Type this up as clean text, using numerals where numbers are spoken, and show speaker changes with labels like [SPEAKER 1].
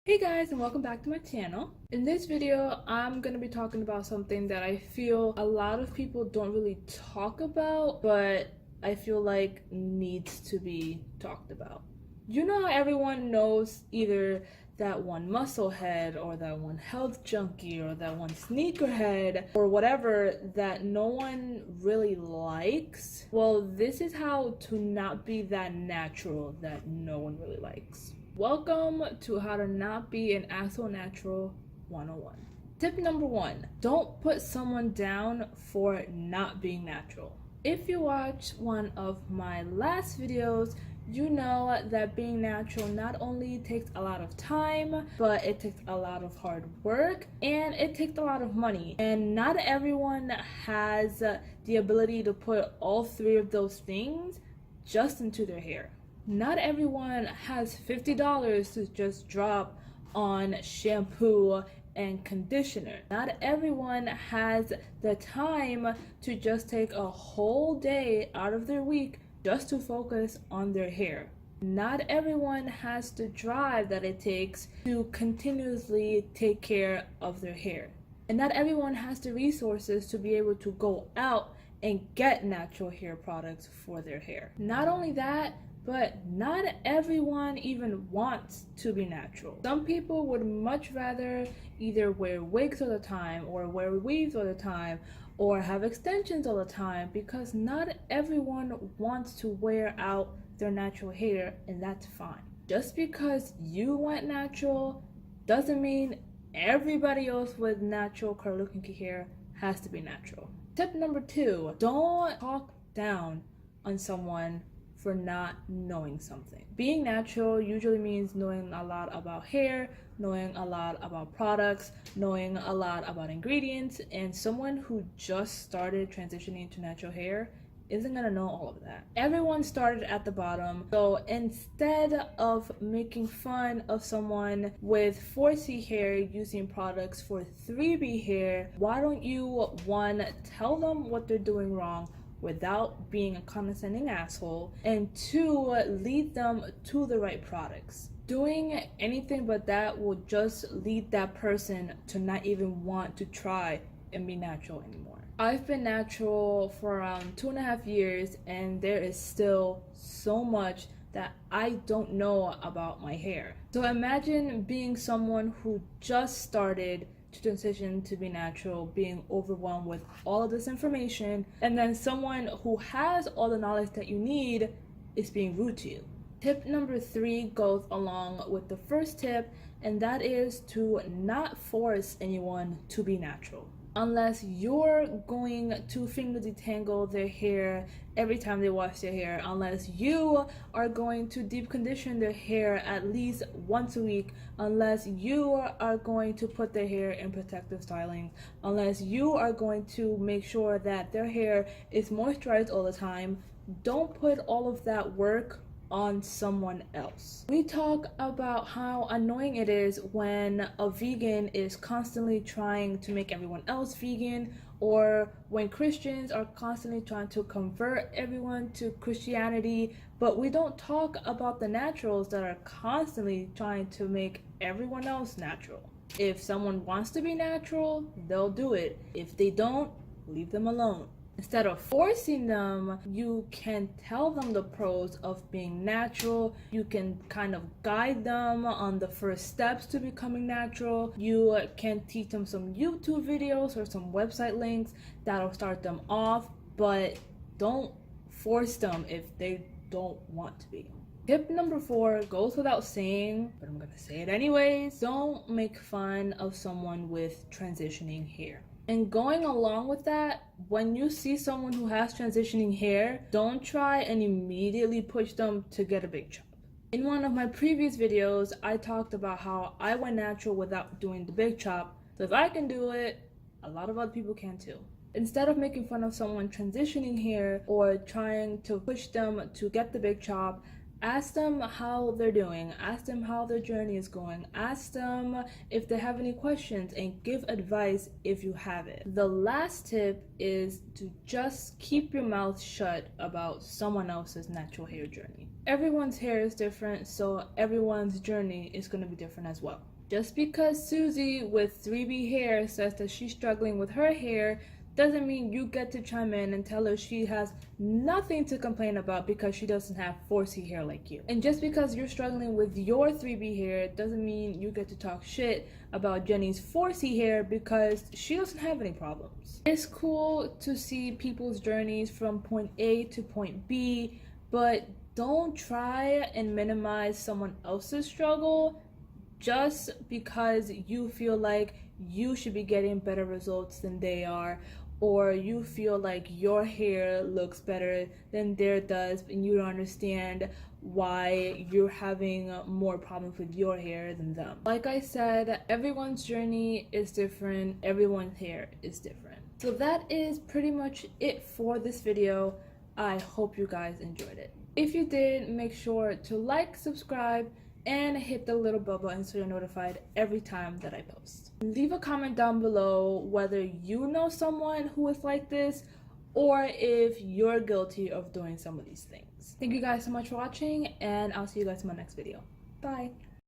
[SPEAKER 1] Hey guys, and welcome back to my channel. In this video, I'm going to be talking about something that I feel a lot of people don't really talk about, but I feel like needs to be talked about. You know how everyone knows either that one muscle head or that one health junkie or that one sneakerhead or whatever that no one really likes? Well, this is how to not be that natural that no one really likes. Welcome to How to Not Be an Asshole Natural 101. Tip number 1, don't put someone down for not being natural. If you watch one of my last videos, you know that being natural not only takes a lot of time, but it takes a lot of hard work and it takes a lot of money. And not everyone has the ability to put all three of those things just into their hair. Not everyone has $50 to just drop on shampoo and conditioner. Not everyone has the time to just take a whole day out of their week just to focus on their hair. Not everyone has the drive that it takes to continuously take care of their hair. And not everyone has the resources to be able to go out and get natural hair products for their hair. Not only that, but not everyone even wants to be natural. Some people would much rather either wear wigs all the time or wear weaves all the time or have extensions all the time, because not everyone wants to wear out their natural hair, and that's fine. Just because you want natural doesn't mean everybody else with natural curly kinky hair has to be natural. Tip number 2, don't talk down on someone for not knowing something. Being natural usually means knowing a lot about hair, knowing a lot about products, knowing a lot about ingredients, and someone who just started transitioning to natural hair isn't gonna know all of that. Everyone started at the bottom, so instead of making fun of someone with 4C hair using products for 3B hair, why don't you, 1, tell them what they're doing wrong without being a condescending asshole, and 2, lead them to the right products. Doing anything but that will just lead that person to not even want to try and be natural anymore. I've been natural for around 2.5 years, and there is still so much that I don't know about my hair. So imagine being someone who just started to transition to be natural, being overwhelmed with all of this information, and then someone who has all the knowledge that you need is being rude to you. Tip number 3 goes along with the first tip, and that is to not force anyone to be natural. Unless you're going to finger detangle their hair every time they wash their hair, unless you are going to deep condition their hair at least once a week, unless you are going to put their hair in protective styling, unless you are going to make sure that their hair is moisturized all the time, don't put all of that work on someone else. We talk about how annoying it is when a vegan is constantly trying to make everyone else vegan, or when Christians are constantly trying to convert everyone to Christianity, but we don't talk about the naturals that are constantly trying to make everyone else natural. If someone wants to be natural, they'll do it. If they don't, leave them alone. Instead of forcing them, you can tell them the pros of being natural. You can kind of guide them on the first steps to becoming natural. You can teach them some YouTube videos or some website links that'll start them off, but don't force them if they don't want to be. Tip number 4 goes without saying, but I'm gonna say it anyways. Don't make fun of someone with transitioning hair. And going along with that, when you see someone who has transitioning hair, don't try and immediately push them to get a big chop. In one of my previous videos, I talked about how I went natural without doing the big chop. So if I can do it, a lot of other people can too. Instead of making fun of someone transitioning hair or trying to push them to get the big chop, ask them how they're doing, ask them how their journey is going, ask them if they have any questions, and give advice if you have it. The last tip is to just keep your mouth shut about someone else's natural hair journey. Everyone's hair is different, so everyone's journey is going to be different as well. Just because Susie with 3B hair says that she's struggling with her hair doesn't mean you get to chime in and tell her she has nothing to complain about because she doesn't have 4C hair like you. And just because you're struggling with your 3B hair doesn't mean you get to talk shit about Jenny's 4C hair because she doesn't have any problems. It's cool to see people's journeys from point A to point B, but don't try and minimize someone else's struggle just because you feel like you should be getting better results than they are, or you feel like your hair looks better than theirs does and you don't understand why you're having more problems with your hair than them. Like I said, everyone's journey is different, everyone's hair is different. So that is pretty much it for this video. I hope you guys enjoyed it. If you did, make sure to like, subscribe, and hit the little bell button so you're notified every time that I post. Leave a comment down below whether you know someone who is like this or if you're guilty of doing some of these things. Thank you guys so much for watching, and I'll see you guys in my next video. Bye!